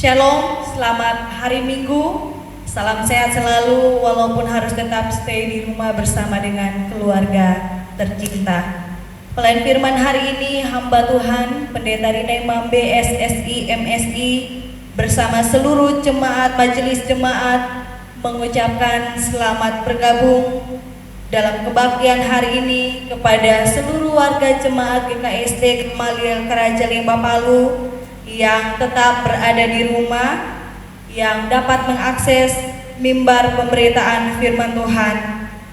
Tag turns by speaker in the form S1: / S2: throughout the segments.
S1: Shalom, selamat hari Minggu. Salam sehat selalu walaupun harus tetap stay di rumah bersama dengan keluarga tercinta. Pelayan firman hari ini hamba Tuhan Pendeta Rina Imam BSSI MSI bersama seluruh jemaat majelis jemaat mengucapkan selamat bergabung dalam kebaktian hari ini kepada seluruh warga jemaat GKSD Gamaliel Karaja Lembah Palu yang tetap berada di rumah, yang dapat mengakses mimbar pemberitaan firman Tuhan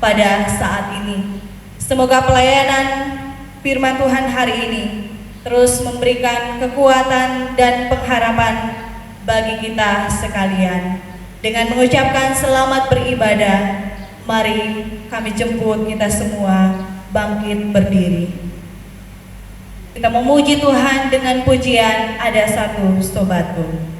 S1: pada saat ini. Semoga pelayanan firman Tuhan hari ini terus memberikan kekuatan dan pengharapan bagi kita sekalian. Dengan mengucapkan selamat beribadah, mari kami jemput kita semua bangkit berdiri. Kita memuji Tuhan dengan pujian Ada Satu Sobatku.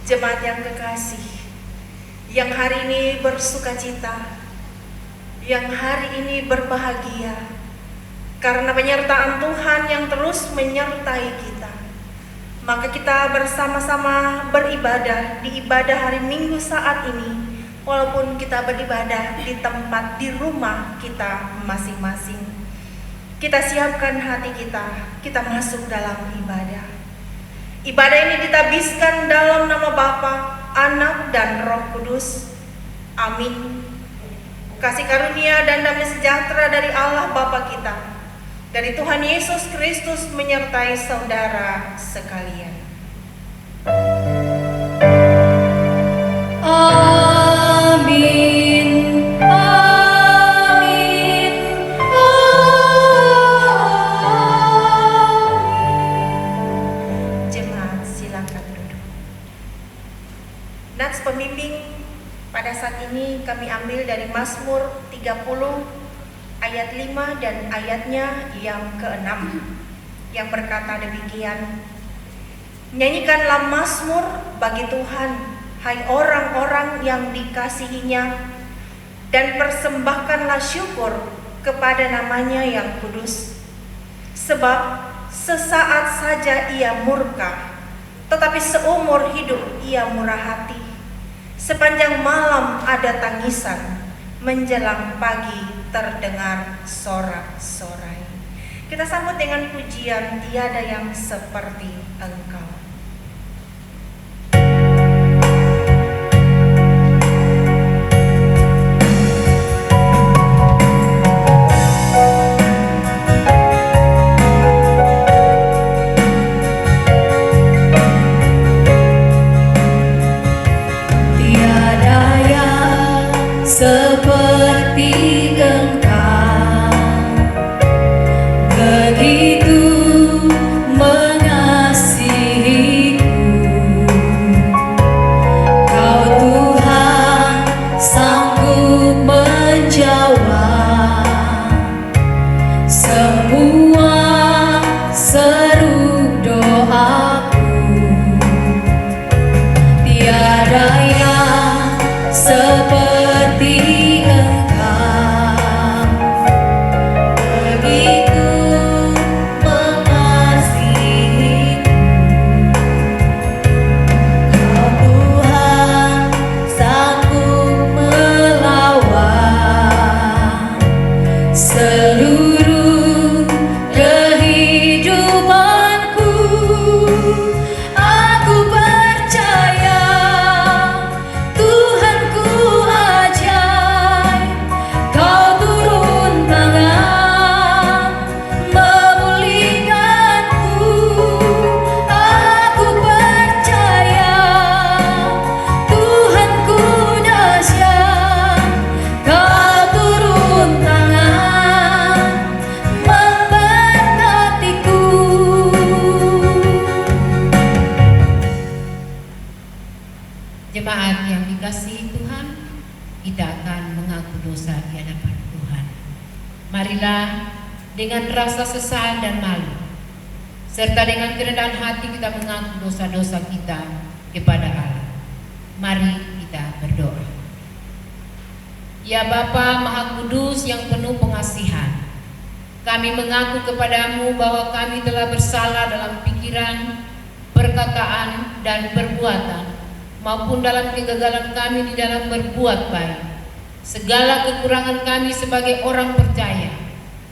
S2: Jemaat yang kekasih, yang hari ini bersukacita, yang hari ini berbahagia karena penyertaan Tuhan yang terus menyertai kita, maka kita bersama-sama beribadah di ibadah hari Minggu saat ini, walaupun kita beribadah di tempat di rumah kita masing-masing. Kita siapkan hati kita masuk dalam ibadah. Ibadah ini ditabiskan dalam nama Bapa, Anak, dan Roh Kudus. Amin. Kasih karunia dan damai sejahtera dari Allah Bapa kita, dari Tuhan Yesus Kristus menyertai saudara sekalian.
S1: Amin.
S2: Nats pembimbing pada saat ini kami ambil dari Mazmur 30 ayat 5 dan ayatnya yang ke-6 yang berkata demikian: Nyanyikanlah mazmur bagi Tuhan, hai orang-orang yang dikasihinya, dan persembahkanlah syukur kepada namanya yang kudus. Sebab sesaat saja ia murka, tetapi seumur hidup ia murah hati. Sepanjang malam ada tangisan, menjelang pagi terdengar sorak-sorai. Kita sambut dengan pujian Tiada Yang Seperti Engkau.
S1: Seperti Engkau, begitu mengasihiku. Kau Tuhan sanggup menjawab semua seru doaku. Tiada yang
S3: Jemaat yang dikasihi Tuhan, kita akan mengaku dosa di hadapan Tuhan. Marilah dengan rasa sesal dan malu, serta dengan kerendahan hati kita mengaku dosa-dosa kita kepada Allah. Mari kita berdoa. Ya Bapa Maha Kudus yang penuh pengasihan, kami mengaku kepadamu bahwa kami telah bersalah dalam pikiran, perkataan, dan perbuatan, maupun dalam kegagalan kami di dalam berbuat baik. Segala kekurangan kami sebagai orang percaya,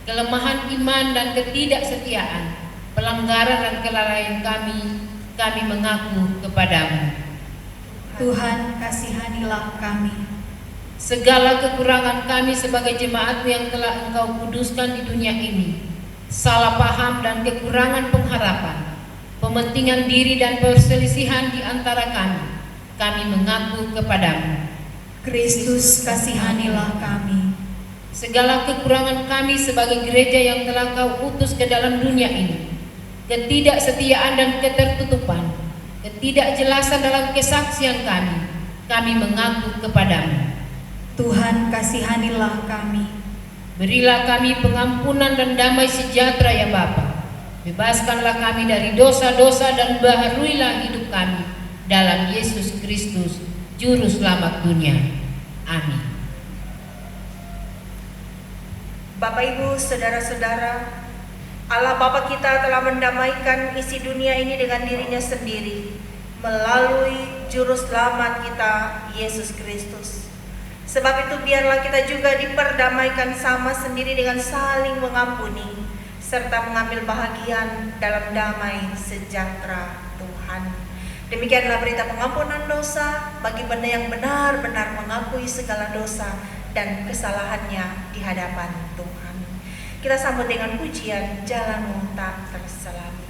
S3: kelemahan iman dan ketidaksetiaan, pelanggaran dan kelalaian kami mengaku kepadamu.
S1: Tuhan, kasihanilah kami.
S3: Segala kekurangan kami sebagai jemaat-Mu yang telah Engkau kuduskan di dunia ini, salah paham dan kekurangan pengharapan, pementingan diri dan perselisihan di antara kami mengaku kepadamu.
S1: Kristus, kasihanilah kami.
S3: Segala kekurangan kami sebagai gereja yang telah Kau utus ke dalam dunia ini, ketidaksetiaan dan ketertutupan, ketidakjelasan dalam kesaksian kami mengaku kepadamu.
S1: Tuhan, kasihanilah kami.
S3: Berilah kami pengampunan dan damai sejahtera ya Bapa. Bebaskanlah kami dari dosa-dosa dan baharuilah hidup kami dalam Yesus Kristus, Juru Selamat dunia. Amin.
S2: Bapak, Ibu, Saudara-saudara, Allah Bapa kita telah mendamaikan isi dunia ini dengan dirinya sendiri melalui Juru Selamat kita, Yesus Kristus. Sebab itu biarlah kita juga diperdamaikan sama sendiri dengan saling mengampuni serta mengambil bahagian dalam damai sejahtera Tuhan. Demikianlah berita pengampunan dosa bagi benda yang benar-benar mengakui segala dosa dan kesalahannya di hadapan Tuhan. Kita sambut dengan pujian Jalanmu Tak Terselami.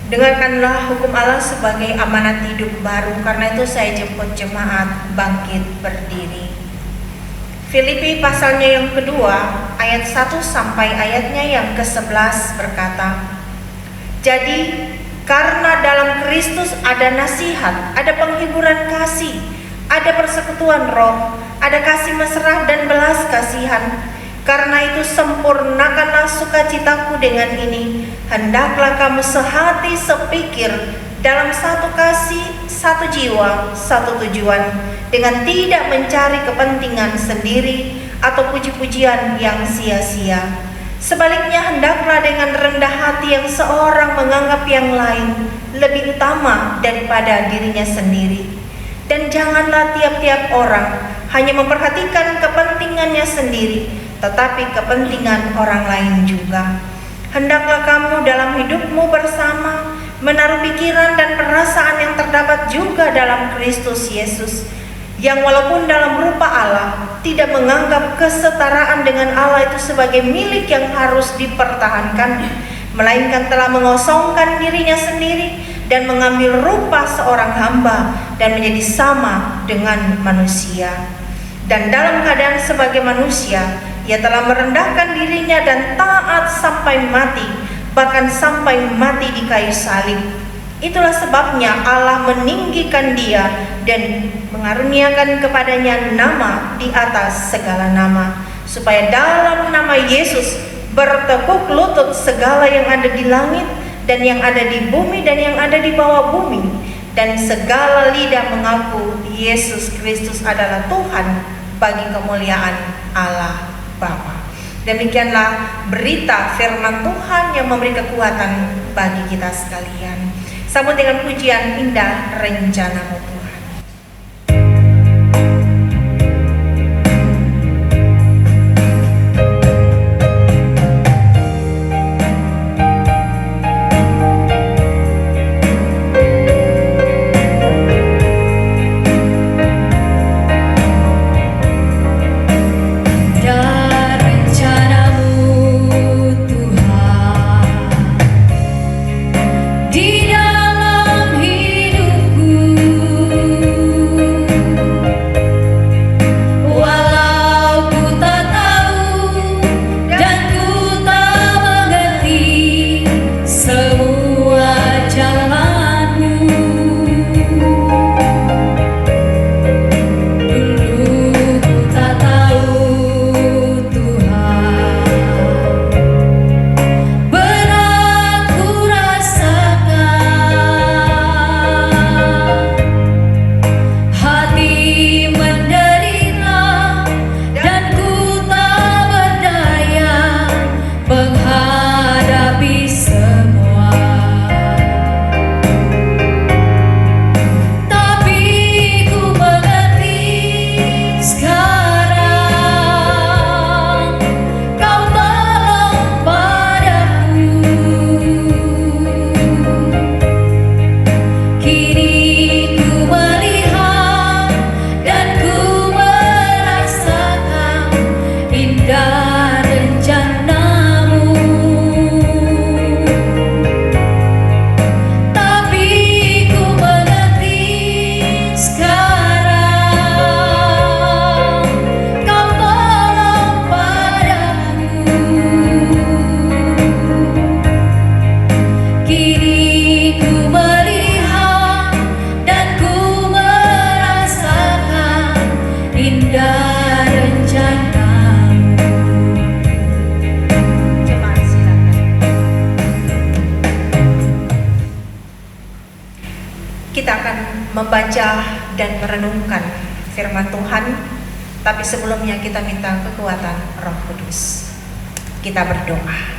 S2: Dengarkanlah hukum Allah sebagai amanat hidup baru. Karena itu saya jemput jemaat bangkit berdiri. Filipi pasalnya yang kedua, ayat 1 sampai ayatnya yang ke-11 berkata, jadi karena dalam Kristus ada nasihat, ada penghiburan kasih, ada persekutuan roh, ada kasih mesra dan belas kasihan. Karena itu sempurnakanlah sukacitaku dengan ini. Hendaklah kamu sehati sepikir, dalam satu kasih, satu jiwa, satu tujuan, dengan tidak mencari kepentingan sendiri atau puji-pujian yang sia-sia. Sebaliknya hendaklah dengan rendah hati yang seorang menganggap yang lain lebih utama daripada dirinya sendiri. Dan janganlah tiap-tiap orang hanya memperhatikan kepentingannya sendiri, tetapi kepentingan orang lain juga. Hendaklah kamu dalam hidupmu bersama menaruh pikiran dan perasaan yang terdapat juga dalam Kristus Yesus, yang walaupun dalam rupa Allah tidak menganggap kesetaraan dengan Allah itu sebagai milik yang harus dipertahankan, melainkan telah mengosongkan dirinya sendiri dan mengambil rupa seorang hamba dan menjadi sama dengan manusia. Dan dalam keadaan sebagai manusia, ia telah merendahkan dirinya dan taat sampai mati, bahkan sampai mati di kayu salib. Itulah sebabnya Allah meninggikan dia dan mengaruniakan kepadanya nama di atas segala nama, supaya dalam nama Yesus bertekuk lutut segala yang ada di langit dan yang ada di bumi dan yang ada di bawah bumi, dan segala lidah mengaku Yesus Kristus adalah Tuhan bagi kemuliaan Allah Bapa. Demikianlah berita firman Tuhan yang memberi kekuatan bagi kita sekalian. Sambut dengan pujian indah rencana-Mu Tuhan.
S4: Di dalam hidupku
S2: kita akan membaca dan merenungkan firman Tuhan. Tapi sebelumnya kita minta kekuatan Roh Kudus. Kita berdoa.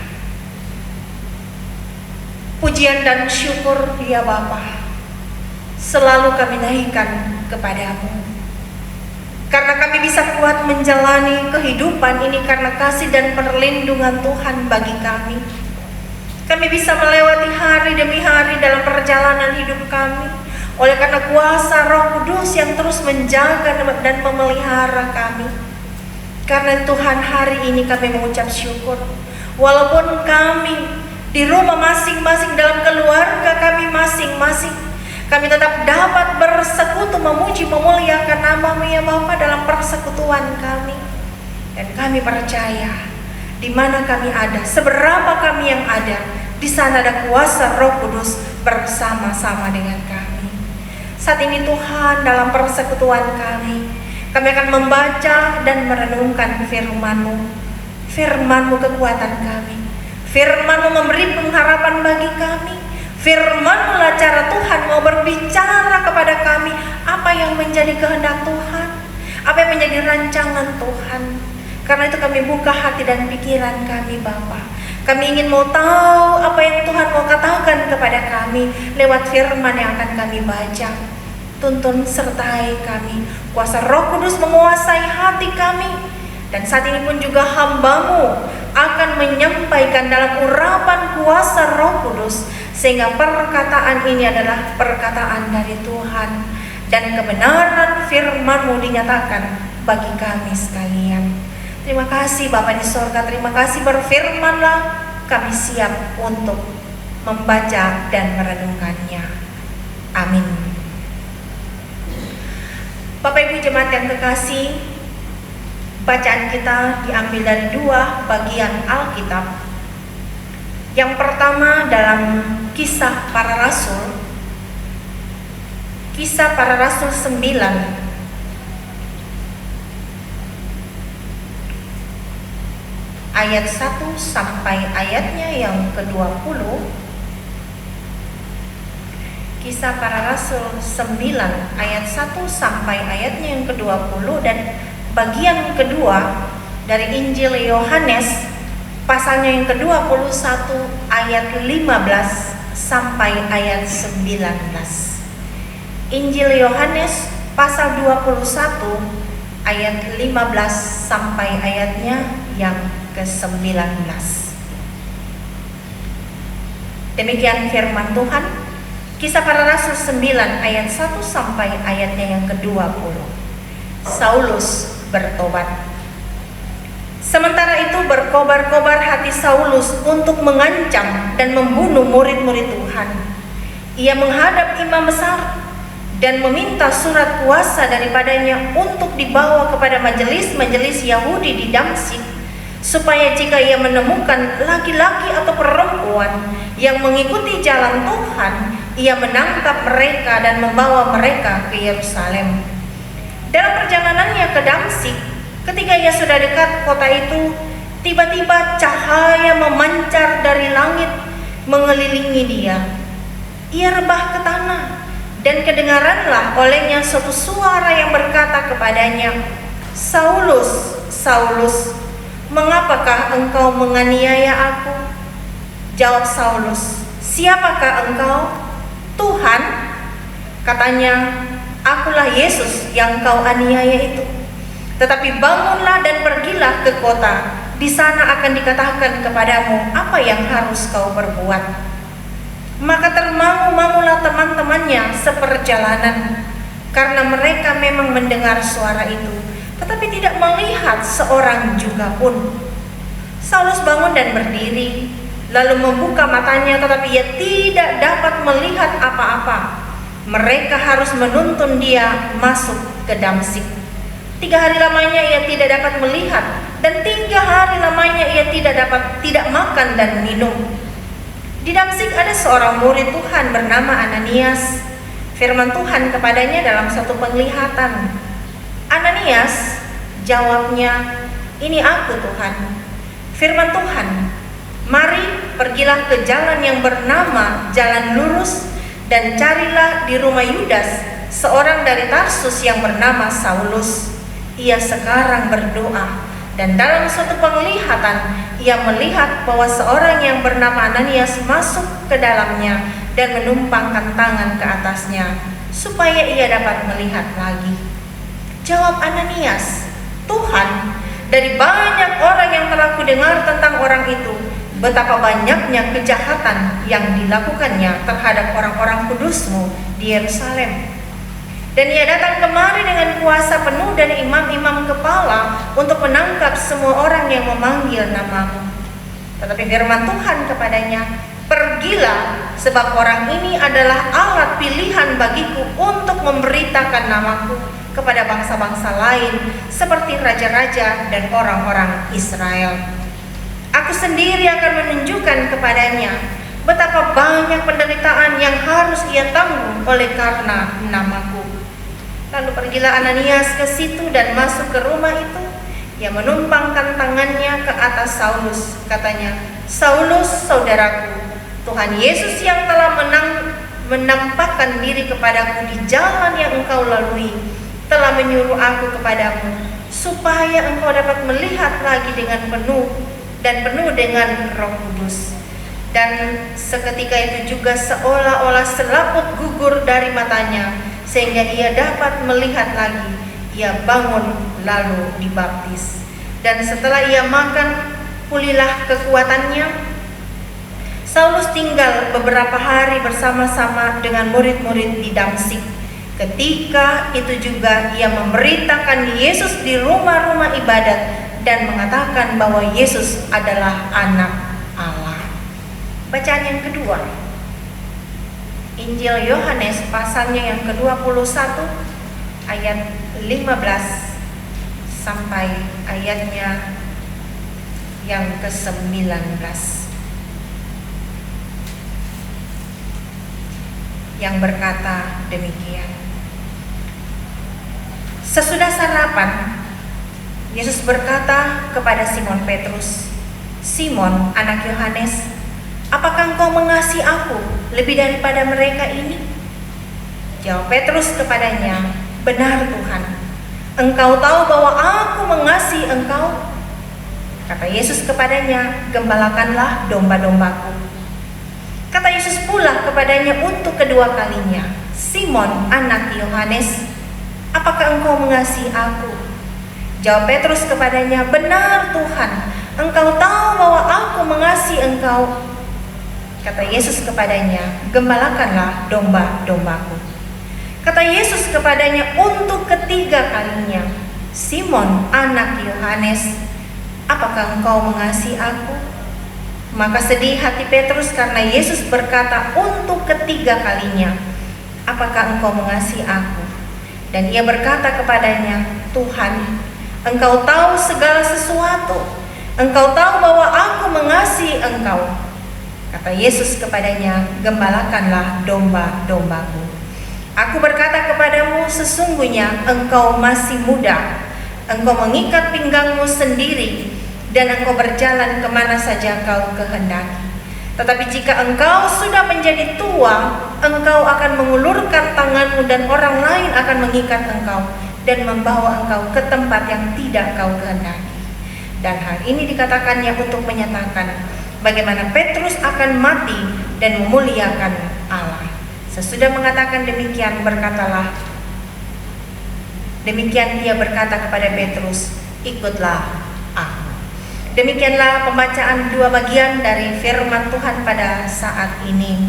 S2: Pujian dan syukur ya Bapa selalu kami naikkan kepadamu, karena kami bisa kuat menjalani kehidupan ini karena kasih dan perlindungan Tuhan bagi kami. Kami bisa melewati hari demi hari dalam perjalanan hidup kami oleh karena kuasa Roh Kudus yang terus menjaga dan memelihara kami. Karena Tuhan, hari ini kami mengucap syukur, walaupun kami di rumah masing-masing, dalam keluarga kami masing-masing, kami tetap dapat bersekutu memuji memuliakan nama-Mu ya Bapa dalam persekutuan kami. Dan kami percaya di mana kami ada, seberapa kami yang ada, di sana ada kuasa Roh Kudus bersama-sama dengan kami. Saat ini Tuhan, dalam persekutuan kami akan membaca dan merenungkan firman-Mu. Firman-Mu kekuatan kami, firman-Mu memberi pengharapan bagi kami. Firman-Mu lah cara Tuhan mau berbicara kepada kami apa yang menjadi kehendak Tuhan, apa yang menjadi rancangan Tuhan. Karena itu kami buka hati dan pikiran kami Bapa. Kami ingin mau tahu apa yang Tuhan mau katakan kepada kami lewat firman yang akan kami baca. Tuntun sertai kami, kuasa Roh Kudus menguasai hati kami. Dan saat ini pun juga hamba-Mu akan menyampaikan dalam urapan kuasa Roh Kudus, sehingga perkataan ini adalah perkataan dari Tuhan dan kebenaran firman-Mu dinyatakan bagi kami sekalian. Terima kasih Bapa di sorga, terima kasih, berfirman-Lah, kami siap untuk membaca dan merenungkannya. Amin. Bapak Ibu jemaat yang terkasih, bacaan kita diambil dari dua bagian Alkitab. Yang pertama dalam Kisah Para Rasul, Kisah Para Rasul 9 ayat 1 sampai ayatnya yang ke-20. Kisah Para Rasul 9 ayat 1 sampai ayatnya yang ke-20, dan bagian kedua dari Injil Yohanes pasalnya yang ke-21 ayat 15 sampai ayat 19. Injil Yohanes pasal 21 ayat 15 sampai ayatnya yang ke-19. Demikian firman Tuhan. Kisah Para Rasul 9 ayat 1 sampai ayatnya yang ke-20. Saulus bertobat. Sementara itu berkobar-kobar hati Saulus untuk mengancam dan membunuh murid-murid Tuhan. Ia menghadap imam besar dan meminta surat kuasa daripadanya untuk dibawa kepada majelis-majelis Yahudi di Damsyik, supaya jika ia menemukan laki-laki atau perempuan yang mengikuti jalan Tuhan, ia menangkap mereka dan membawa mereka ke Yerusalem. Dalam perjalanannya ke Damsyik, ketika ia sudah dekat kota itu, tiba-tiba cahaya memancar dari langit mengelilingi dia. Ia rebah ke tanah, dan kedengaranlah olehnya suatu suara yang berkata kepadanya, "Saulus, Saulus, mengapakah engkau menganiaya aku?" Jawab Saulus, "Siapakah engkau?" "Tuhan," katanya, "akulah Yesus yang kau aniaya itu. Tetapi bangunlah dan pergilah ke kota. Di sana akan dikatakan kepadamu apa yang harus kau perbuat." Maka termangu-mangulah teman-temannya seperjalanan, karena mereka memang mendengar suara itu, tetapi tidak melihat seorang juga pun. Saulus bangun dan berdiri, lalu membuka matanya, tetapi ia tidak dapat melihat apa-apa. Mereka harus menuntun dia masuk ke Damsyik. 3 hari lamanya ia tidak dapat melihat, dan 3 hari lamanya ia tidak makan dan minum. Di Damsyik ada seorang murid Tuhan bernama Ananias. Firman Tuhan kepadanya dalam suatu penglihatan. "Ananias," jawabnya, "Ini aku, Tuhan." Firman Tuhan, "Mari, pergilah ke jalan yang bernama Jalan Lurus, dan carilah di rumah Yudas seorang dari Tarsus yang bernama Saulus. Ia sekarang berdoa, dan dalam suatu penglihatan ia melihat bahwa seorang yang bernama Ananias masuk ke dalamnya dan menumpangkan tangan ke atasnya, supaya ia dapat melihat lagi." Jawab Ananias, "Tuhan, dari banyak orang yang telah kudengar tentang orang itu, betapa banyaknya kejahatan yang dilakukannya terhadap orang-orang kudus-Mu di Yerusalem. Dan ia datang kemari dengan kuasa penuh dari imam-imam kepala untuk menangkap semua orang yang memanggil nama-Mu. Tetapi firman Tuhan kepadanya, Pergilah, sebab orang ini adalah alat pilihan bagiku untuk memberitakan namaku kepada bangsa-bangsa lain seperti raja-raja dan orang-orang Israel. Aku sendiri akan menunjukkan kepadanya betapa banyak penderitaan yang harus ia tanggung oleh karena namaku." Lalu pergilah Ananias ke situ dan masuk ke rumah itu. Ia menumpangkan tangannya ke atas Saulus. Katanya, "Saulus, saudaraku, Tuhan Yesus yang telah menampakkan diri kepadaku di jalan yang engkau lalui, telah menyuruh aku kepadamu, supaya engkau dapat melihat lagi dengan penuh dengan Roh Kudus." Dan seketika itu juga seolah-olah selaput gugur dari matanya, sehingga ia dapat melihat lagi. Ia bangun lalu dibaptis. Dan setelah ia makan, pulihlah kekuatannya. Saulus tinggal beberapa hari bersama-sama dengan murid-murid di Damsyik. Ketika itu juga ia memberitakan Yesus di rumah-rumah ibadat dan mengatakan bahwa Yesus adalah anak Allah. Bacaan yang kedua, Injil Yohanes pasalnya yang ke-21 ayat 15 sampai ayatnya yang ke-19. Yang berkata demikian. Sesudah sarapan, Yesus berkata kepada Simon Petrus, "Simon, anak Yohanes, apakah engkau mengasihi aku lebih daripada mereka ini?" Jawab Petrus kepadanya, "Benar Tuhan, Engkau tahu bahwa aku mengasihi Engkau." Kata Yesus kepadanya, "Gembalakanlah domba-dombaku." Kata Yesus pula kepadanya untuk kedua kalinya, "Simon, anak Yohanes, apakah engkau mengasihi aku?" Jawab Petrus kepadanya, "Benar Tuhan, Engkau tahu bahwa aku mengasihi Engkau." Kata Yesus kepadanya, "Gembalakanlah domba-dombaku." Kata Yesus kepadanya untuk ketiga kalinya, "Simon, anak Yohanes, apakah engkau mengasihi aku?" Maka sedih hati Petrus karena Yesus berkata untuk ketiga kalinya, "Apakah engkau mengasihi aku?" Dan ia berkata kepadanya, "Tuhan, Engkau tahu segala sesuatu. Engkau tahu bahwa aku mengasihi Engkau." Kata Yesus kepadanya, "Gembalakanlah domba-dombaku. Aku berkata kepadamu, sesungguhnya engkau masih muda. Engkau mengikat pinggangmu sendiri, dan engkau berjalan kemana saja kau kehendaki. Tetapi jika engkau sudah menjadi tua, engkau akan mengulurkan tanganmu dan orang lain akan mengikat engkau dan membawa engkau ke tempat yang tidak kau kehendaki." Dan hal ini dikatakannya untuk menyatakan bagaimana Petrus akan mati dan memuliakan Allah. Sesudah mengatakan demikian, demikian ia berkata kepada Petrus, "Ikutlah aku." Demikianlah pembacaan dua bagian dari firman Tuhan pada saat ini.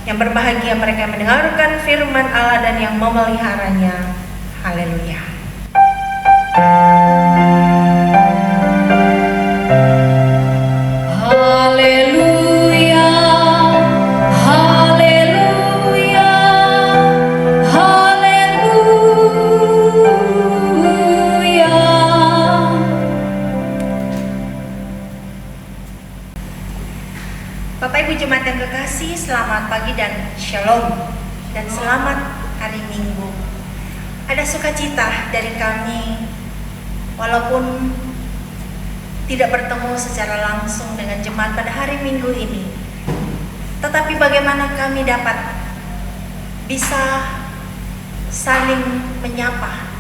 S2: Yang berbahagia mereka yang mendengarkan firman Allah dan yang memeliharanya. Haleluya.
S4: Haleluya, haleluya, haleluya.
S2: Bapak Ibu Jemaat yang kekasih, selamat pagi dan shalom dan selamat hari Minggu. Ada sukacita dari kami walaupun tidak bertemu secara langsung dengan jemaat pada hari Minggu ini. Tetapi bagaimana kami dapat bisa saling menyapa,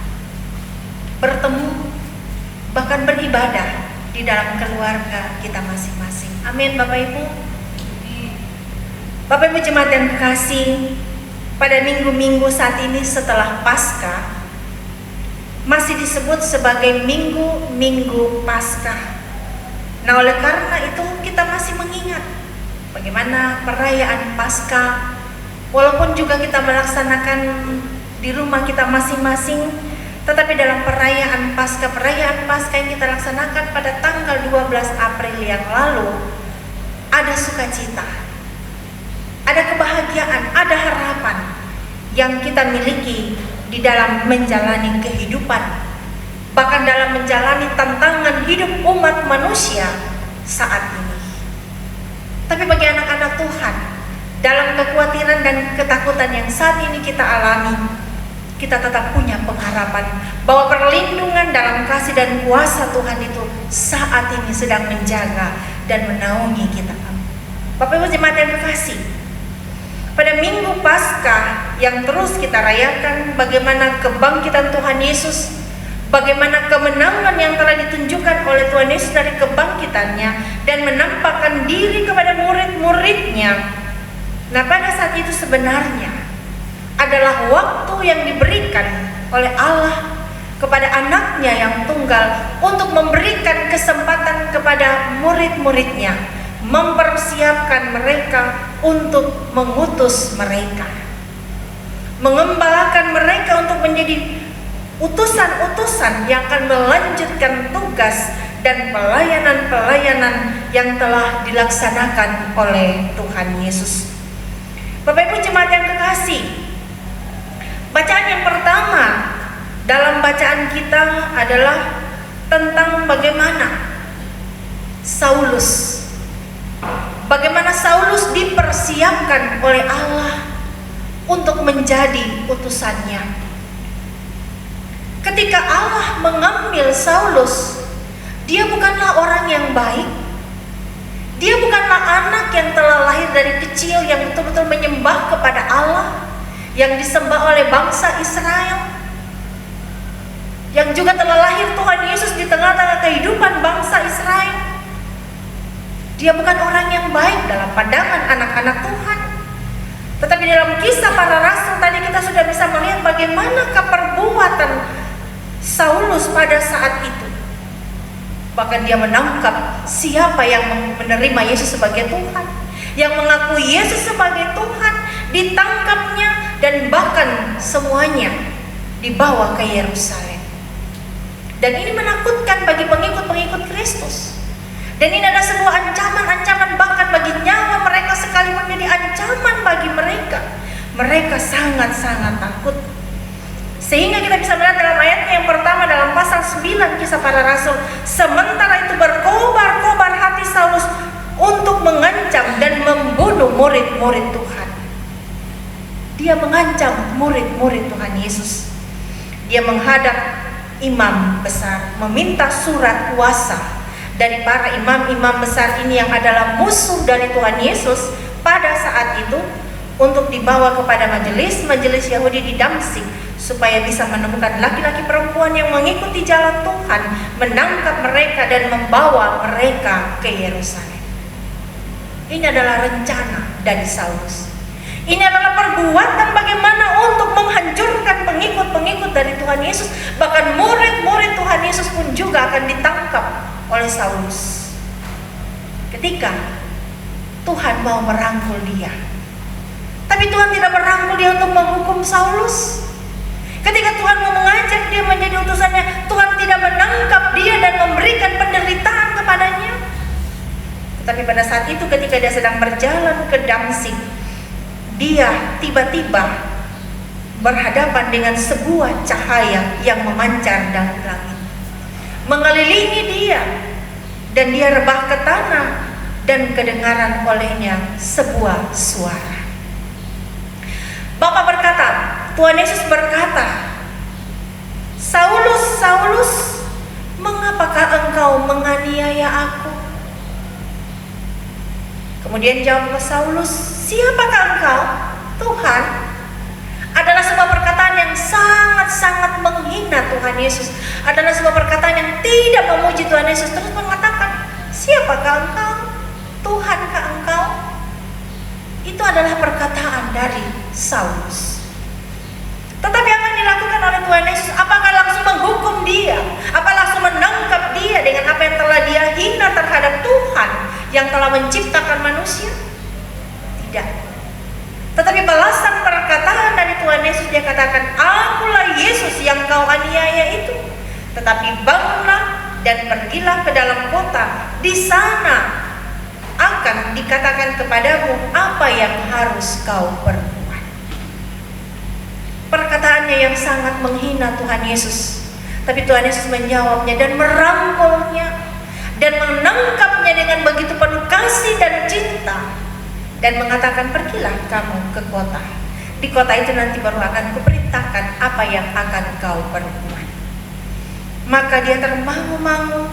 S2: bertemu, bahkan beribadah di dalam keluarga kita masing-masing. Amin Bapak Ibu. Bapak Ibu Jemaat yang kekasih, pada minggu-minggu saat ini setelah Paskah masih disebut sebagai minggu-minggu Paskah. Nah, oleh karena itu kita masih mengingat bagaimana perayaan Paskah, walaupun juga kita melaksanakan di rumah kita masing-masing, tetapi dalam perayaan Paskah yang kita laksanakan pada tanggal 12 April yang lalu, ada sukacita, ada kebahagiaan, ada harapan yang kita miliki di dalam menjalani kehidupan, bahkan dalam menjalani tantangan hidup umat manusia saat ini. Tapi bagi anak-anak Tuhan, dalam kekhawatiran dan ketakutan yang saat ini kita alami, kita tetap punya pengharapan bahwa perlindungan dalam kasih dan kuasa Tuhan itu saat ini sedang menjaga dan menaungi kita. Bapak Ibu Jemaat yang kekasih, pada minggu Paskah yang terus kita rayakan, bagaimana kebangkitan Tuhan Yesus, bagaimana kemenangan yang telah ditunjukkan oleh Tuhan Yesus dari kebangkitannya dan menampakkan diri kepada murid-muridnya. Nah, pada saat itu sebenarnya adalah waktu yang diberikan oleh Allah kepada anaknya yang tunggal untuk memberikan kesempatan kepada murid-muridnya, mempersiapkan mereka untuk mengutus mereka, mengembalakan mereka untuk menjadi utusan-utusan yang akan melanjutkan tugas dan pelayanan-pelayanan yang telah dilaksanakan oleh Tuhan Yesus. Bapak Ibu jemaat yang kekasih, bacaan yang pertama dalam bacaan kita adalah tentang bagaimana Saulus dipersiapkan oleh Allah untuk menjadi utusannya. Ketika Allah mengambil Saulus, dia bukanlah orang yang baik. Dia bukanlah anak yang telah lahir dari kecil yang betul-betul menyembah kepada Allah, yang disembah oleh bangsa Israel, yang juga telah lahir Tuhan Yesus di tengah-tengah kehidupan bangsa Israel. Dia bukan orang yang baik dalam pandangan anak-anak Tuhan. Tetapi dalam kisah para rasul tadi kita sudah bisa melihat bagaimana perbuatan Saulus pada saat itu. Bahkan dia menangkap siapa yang menerima Yesus sebagai Tuhan, yang mengakui Yesus sebagai Tuhan, ditangkapnya dan bahkan semuanya dibawa ke Yerusalem. Dan ini menakutkan bagi pengikut-pengikut Kristus. Dan ini adalah sebuah ancaman-ancaman bahkan bagi nyawa mereka, sekalipun menjadi ancaman bagi mereka. Mereka sangat-sangat takut. Sehingga kita bisa melihat dalam ayatnya yang pertama dalam pasal 9 kisah para rasul. Sementara itu berkobar-kobar hati Saulus untuk mengancam dan membunuh murid-murid Tuhan. Dia mengancam murid-murid Tuhan Yesus. Dia menghadap imam besar, meminta surat kuasa dari para imam-imam besar ini yang adalah musuh dari Tuhan Yesus pada saat itu, untuk dibawa kepada majelis Yahudi di Damsyik, supaya bisa menemukan laki-laki perempuan yang mengikuti jalan Tuhan, menangkap mereka dan membawa mereka ke Yerusalem. Ini adalah rencana dari Saulus. Ini adalah perbuatan bagaimana untuk menghancurkan pengikut-pengikut dari Tuhan Yesus. Bahkan murid-murid Tuhan Yesus pun juga akan ditangkap oleh Saulus ketika Tuhan mau merangkul dia. Tapi Tuhan tidak merangkul dia untuk menghukum Saulus. Ketika Tuhan mau mengajak dia menjadi utusannya, Tuhan tidak menangkap dia dan memberikan penderitaan kepadanya. Tetapi pada saat itu ketika dia sedang berjalan ke Damsyik, dia tiba-tiba berhadapan dengan sebuah cahaya yang memancar dari langit, mengelilingi dia, dan dia rebah ke tanah, dan kedengaran olehnya sebuah suara. Bapak berkata, Tuhan Yesus berkata, "Saulus, Saulus, mengapakah engkau menganiaya aku?" Kemudian jawab Saulus, "Siapakah engkau, Tuhan?" Adalah sebuah perkataan yang sangat-sangat menghina Tuhan Yesus. Adalah sebuah perkataan yang tidak memuji Tuhan Yesus. Terus mengatakan, "Siapakah engkau? Tuhankah engkau?" Itu adalah perkataan dari Saulus. Tetapi apa yang dilakukan oleh Tuhan Yesus? Apakah langsung menghukum dia? Apa langsung menangkap dia dengan apa yang telah dia hina terhadap Tuhan yang telah menciptakan manusia? Tidak. Tetapi balasan perkataan dari Tuhan Yesus, dia katakan, "Akulah Yesus yang kau aniaya itu. Tetapi bangunlah dan pergilah ke dalam kota. Di sana akan dikatakan kepadamu apa yang harus kau perbuat." Perkataannya yang sangat menghina Tuhan Yesus. Tapi Tuhan Yesus menjawabnya dan merangkulnya dan menangkapnya dengan begitu penuh kasih dan cinta, dan mengatakan, "Pergilah kamu ke kota. Di kota itu nanti baru akan kuperintahkan apa yang akan kau perbuat." Maka dia termangu-mangu,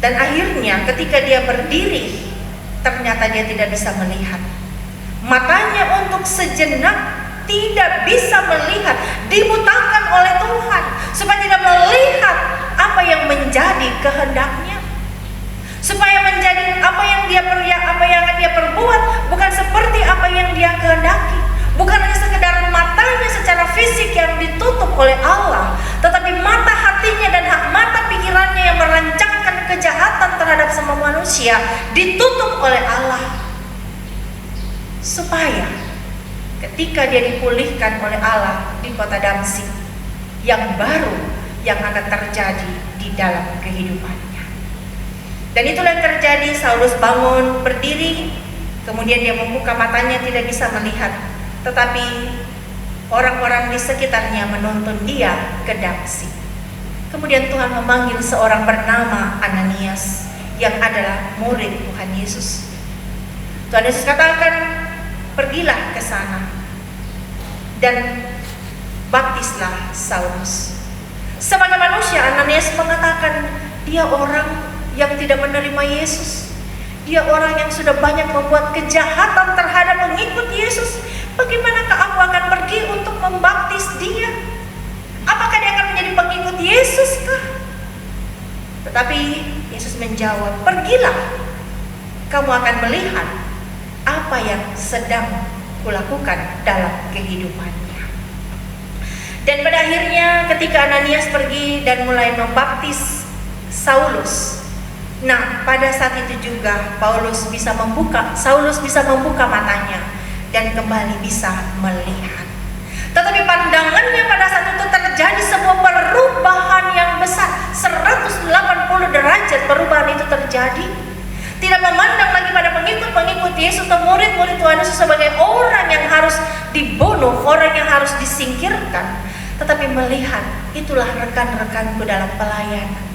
S2: dan akhirnya ketika dia berdiri, ternyata dia tidak bisa melihat. Matanya untuk sejenak tidak bisa melihat, dibutakan oleh Tuhan supaya tidak melihat apa yang menjadi kehendaknya, supaya menjadi apa yang akan dia perbuat bukan seperti apa yang dia kehendaki. Bukan hanya sekedar matanya secara fisik yang ditutup oleh Allah, tetapi mata yang merancangkan kejahatan terhadap semua manusia ditutup oleh Allah, supaya ketika dia dipulihkan oleh Allah di kota Damsyik, yang baru yang akan terjadi di dalam kehidupannya. Dan itulah yang terjadi. Saulus bangun, berdiri, kemudian dia membuka matanya, tidak bisa melihat, tetapi orang-orang di sekitarnya menuntun dia ke Damsyik. Kemudian Tuhan memanggil seorang bernama Ananias yang adalah murid Tuhan Yesus. Tuhan Yesus katakan, pergilah ke sana dan baptislah Saulus. Sebagai manusia, Ananias mengatakan, dia orang yang tidak menerima Yesus. Dia orang yang sudah banyak membuat kejahatan terhadap pengikut Yesus. Bagaimanakah aku akan pergi untuk membaptis dia? Apakah dia akan menjadi pengikut Yesus kah? Tetapi Yesus menjawab, pergilah, kamu akan melihat apa yang sedang kulakukan dalam kehidupannya. Dan pada akhirnya ketika Ananias pergi dan mulai membaptis Saulus, nah pada saat itu juga Saulus bisa membuka matanya dan kembali bisa melihat. Tetapi pandangannya pada saat itu terjadi sebuah perubahan yang besar, 180 derajat perubahan itu terjadi. Tidak memandang lagi pada pengikut Yesus atau murid-murid Tuhan Yesus sebagai orang yang harus dibunuh, orang yang harus disingkirkan, tetapi melihat itulah rekan-rekanku dalam pelayanan.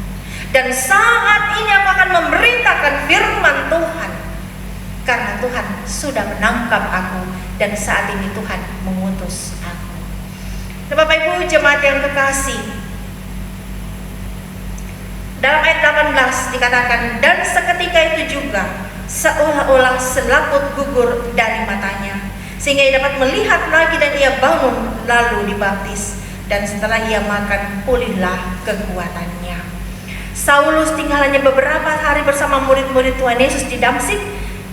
S2: Dan saat ini aku akan memberitakan firman Tuhan, karena Tuhan sudah menangkap aku dan saat ini Tuhan mengutus aku. Nah, Bapak Ibu jemaat yang kekasih, dalam ayat 18 dikatakan, dan seketika itu juga seolah-olah selaput gugur dari matanya, sehingga ia dapat melihat lagi dan ia bangun lalu dibaptis, dan setelah ia makan pulihlah kekuatannya. Saulus tinggal hanya beberapa hari bersama murid-murid Tuhan Yesus di Damsyik,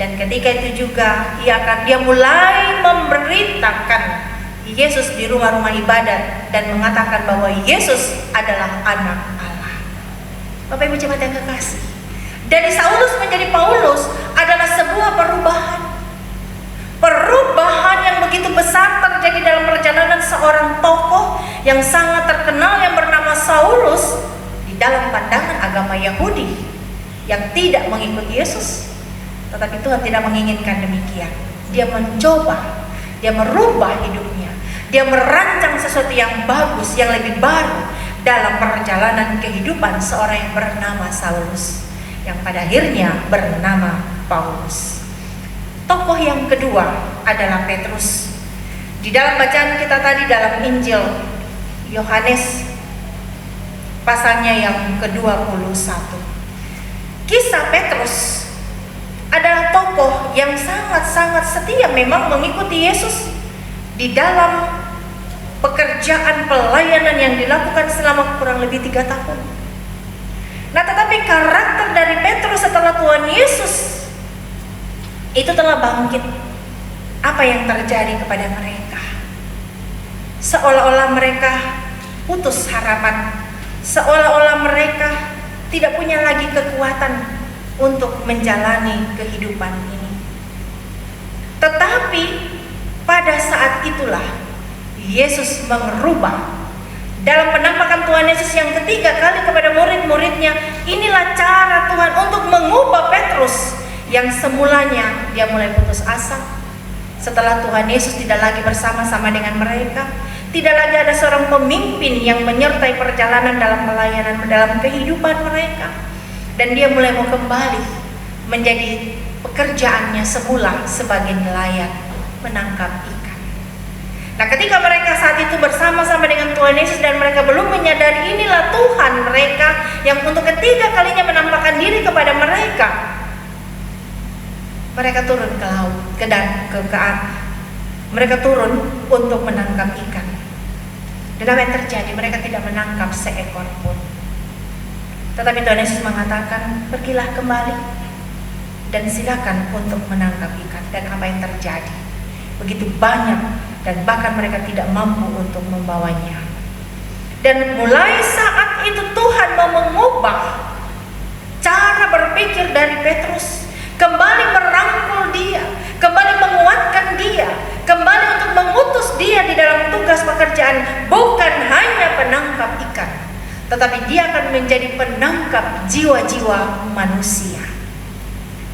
S2: dan ketika itu juga dia mulai memberitakan Yesus di rumah-rumah ibadat dan mengatakan bahwa Yesus adalah anak Allah. Bapak Ibu jemaat yang kekasih, dari Saulus menjadi Paulus adalah sebuah perubahan yang begitu besar terjadi dalam perjalanan seorang tokoh yang sangat terkenal yang bernama Saulus di dalam pandangan agama Yahudi yang tidak mengikuti Yesus. Tetapi Tuhan tidak menginginkan demikian. Dia mencoba, dia merubah hidupnya, dia merancang sesuatu yang bagus, yang lebih baru dalam perjalanan kehidupan seorang yang bernama Saulus, yang pada akhirnya bernama Paulus. Tokoh yang kedua adalah Petrus. Di dalam bacaan kita tadi dalam Injil Yohanes pasalnya yang ke-21, kisah Petrus adalah tokoh yang sangat-sangat setia memang mengikuti Yesus di dalam pekerjaan pelayanan yang dilakukan selama kurang lebih 3 tahun. Nah, tetapi karakter dari Petrus setelah Tuhan Yesus itu telah bangkit. Apa yang terjadi kepada mereka? Seolah-olah mereka putus harapan, seolah-olah mereka tidak punya lagi kekuatan untuk menjalani kehidupan ini. Tetapi pada saat itulah Yesus mengubah. Dalam penampakan Tuhan Yesus yang ketiga kali kepada murid-muridnya, inilah cara Tuhan untuk mengubah Petrus yang semulanya dia mulai putus asa. Setelah Tuhan Yesus tidak lagi bersama-sama dengan mereka, tidak lagi ada seorang pemimpin yang menyertai perjalanan dalam pelayanan dalam kehidupan mereka, dan dia mulai mau kembali menjadi pekerjaannya semula sebagai nelayan menangkap ikan. Nah, ketika mereka saat itu bersama-sama dengan Tuhan Yesus dan mereka belum menyadari inilah Tuhan mereka yang untuk ketiga kalinya menampakkan diri kepada mereka, mereka turun ke laut, mereka turun untuk menangkap ikan. Dan apa yang terjadi? Mereka tidak menangkap seekor pun. Tetapi Tuhan Yesus mengatakan, pergilah kembali dan silakan untuk menangkap ikan. Dan apa yang terjadi? Begitu banyak, dan bahkan mereka tidak mampu untuk membawanya. Dan mulai saat itu Tuhan Tuhan mau mengubah cara berpikir dari Petrus, kembali merangkul dia, kembali menguatkan dia, kembali untuk mengutus dia di dalam tugas pekerjaan, bukan hanya penangkap ikan, tetapi dia akan menjadi penangkap jiwa-jiwa manusia.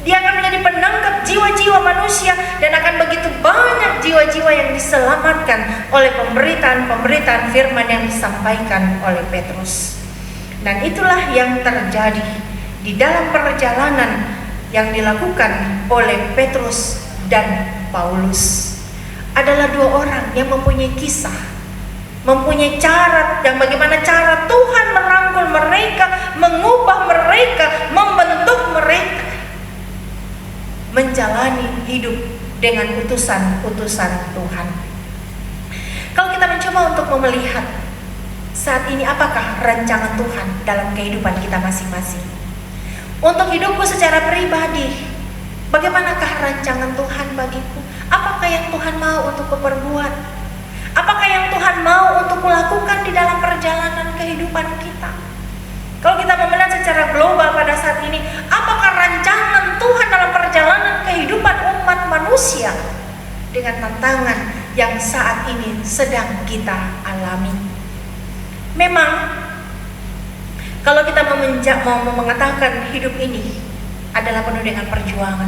S2: Dia akan menjadi penangkap jiwa-jiwa manusia, dan akan begitu banyak jiwa-jiwa yang diselamatkan oleh pemberitaan-pemberitaan firman yang disampaikan oleh Petrus. Dan itulah yang terjadi di dalam perjalanan yang dilakukan oleh Petrus dan Paulus. Adalah dua orang yang mempunyai kisah, mempunyai cara yang bagaimana cara Tuhan merangkul mereka, mengubah mereka, membentuk mereka menjalani hidup dengan utusan-utusan Tuhan. Kalau kita mencoba untuk melihat saat ini, apakah rancangan Tuhan dalam kehidupan kita masing-masing? Untuk hidupku secara pribadi, bagaimanakah rancangan Tuhan bagiku? Apakah yang Tuhan mau untuk kuperbuat? Apakah yang Tuhan mau untuk kulakukan di dalam perjalanan kehidupan kita? Kalau kita melihat secara global pada saat ini, apakah rancangan Tuhan dalam perjalanan kehidupan umat manusia dengan tantangan yang saat ini sedang kita alami? Memang, kalau kita mau mengatakan hidup ini adalah penuh dengan perjuangan,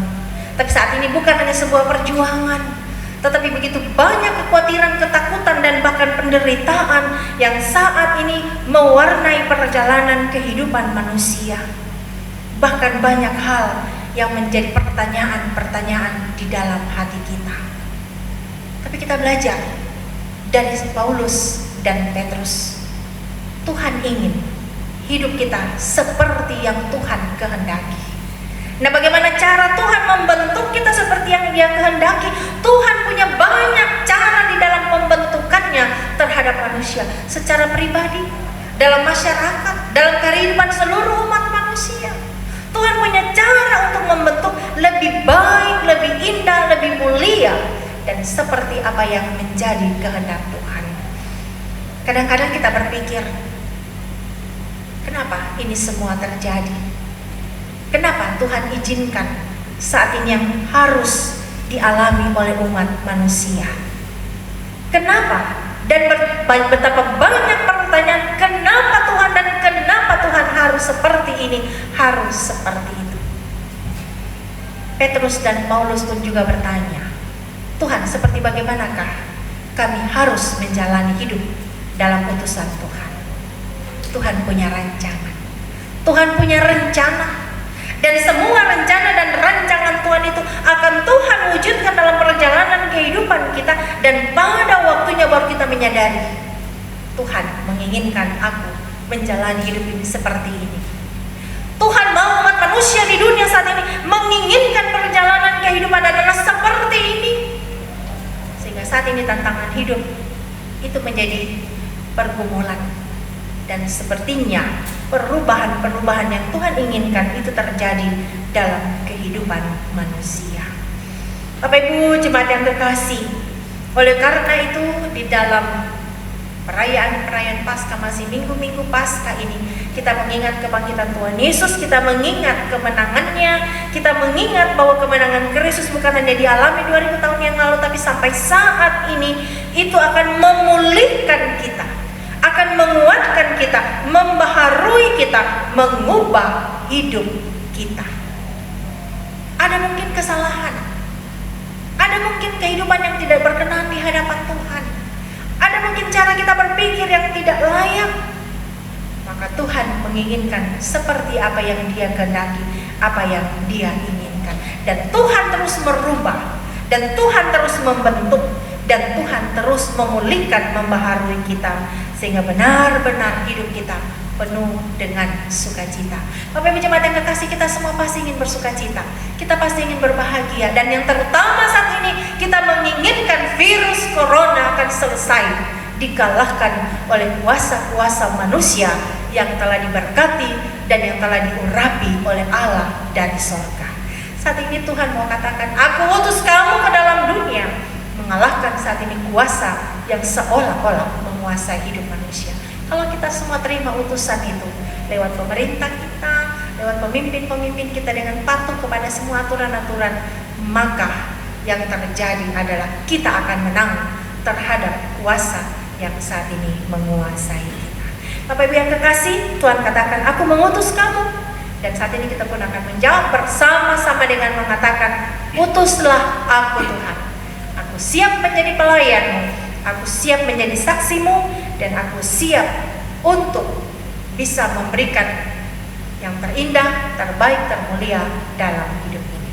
S2: tapi saat ini bukan hanya sebuah perjuangan, tetapi begitu banyak kekhawatiran, ketakutan, dan bahkan penderitaan yang saat ini mewarnai perjalanan kehidupan manusia. Bahkan banyak hal yang menjadi pertanyaan-pertanyaan di dalam hati kita. Tapi kita belajar dari Paulus dan Petrus. Tuhan ingin hidup kita seperti yang Tuhan kehendaki. Nah, bagaimana cara Tuhan membentuk kita seperti yang Dia kehendaki? Tuhan punya banyak cara di dalam pembentukannya terhadap manusia, secara pribadi, dalam masyarakat, dalam kehidupan seluruh umat manusia. Tuhan punya cara untuk membentuk lebih baik, lebih indah, lebih mulia, dan seperti apa yang menjadi kehendak Tuhan. Kadang-kadang kita berpikir, kenapa ini semua terjadi? Kenapa Tuhan izinkan saat ini yang harus dialami oleh umat manusia? Kenapa? Dan betapa banyak pertanyaan, kenapa Tuhan, dan kenapa Tuhan harus seperti ini, harus seperti itu. Petrus dan Paulus pun juga bertanya, Tuhan, seperti bagaimanakah kami harus menjalani hidup dalam utusan Tuhan? Tuhan punya rancangan, Tuhan punya rencana. Dan semua rencana dan rancangan Tuhan itu akan Tuhan wujudkan dalam perjalanan kehidupan kita. Dan pada waktunya baru kita menyadari, Tuhan menginginkan aku menjalani hidup ini seperti ini. Tuhan mau umat manusia di dunia saat ini menginginkan perjalanan kehidupan adalah seperti ini. Sehingga saat ini tantangan hidup itu menjadi pergumulan. Dan sepertinya perubahan-perubahan yang Tuhan inginkan itu terjadi dalam kehidupan manusia. Bapak Ibu jemaat yang terkasih, oleh karena itu di dalam perayaan Paskah, masih minggu-minggu Paskah ini, kita mengingat kebangkitan Tuhan Yesus, kita mengingat kemenangannya, kita mengingat bahwa kemenangan Kristus bukan hanya dialami 2000 tahun yang lalu, tapi sampai saat ini itu akan memulihkan kita, akan menguatkan kita, membaharui kita, mengubah hidup kita. Ada mungkin kesalahan, ada mungkin kehidupan yang tidak berkenan di hadapan Tuhan, ada mungkin cara kita berpikir yang tidak layak. Maka Tuhan menginginkan seperti apa yang Dia kehendaki, apa yang Dia inginkan. Dan Tuhan terus merubah, dan Tuhan terus membentuk, dan Tuhan terus memulihkan, membaharui kita, sehingga benar-benar hidup kita penuh dengan sukacita. Bapak Ibu jemaat yang kekasih, kita semua pasti ingin bersukacita, kita pasti ingin berbahagia, dan yang terutama saat ini kita menginginkan virus corona akan selesai, dikalahkan oleh kuasa-kuasa manusia yang telah diberkati dan yang telah diurapi oleh Allah dari sorga. Saat ini Tuhan mau katakan, aku utus kamu ke dalam dunia, mengalahkan saat ini kuasa yang seolah-olah menguasai hidup manusia. Kalau kita semua terima utusan itu, lewat pemerintah kita, lewat pemimpin-pemimpin kita dengan patuh kepada semua aturan-aturan, maka yang terjadi adalah kita akan menang terhadap kuasa yang saat ini menguasai kita. Bapak Ibu yang kekasih, Tuhan katakan, aku mengutus kamu. Dan saat ini kita pun akan menjawab bersama-sama dengan mengatakan, utuslah aku Tuhan. Aku siap menjadi pelayanmu, aku siap menjadi saksimu, dan aku siap untuk bisa memberikan yang terindah, terbaik, termulia dalam hidup ini.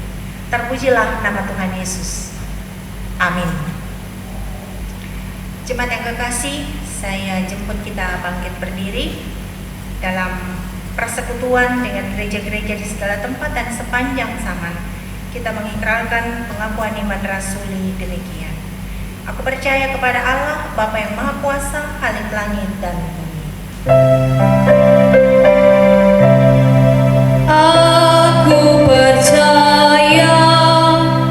S2: Terpujilah nama Tuhan Yesus. Amin. Jemaat yang kekasih, saya jemput kita bangkit berdiri dalam persekutuan dengan gereja-gereja di segala tempat dan sepanjang zaman. Kita mengikrarkan pengakuan iman rasuli demikian. Aku percaya kepada Allah, Bapa yang Maha Kuasa, Khalik langit dan bumi.
S4: Aku percaya.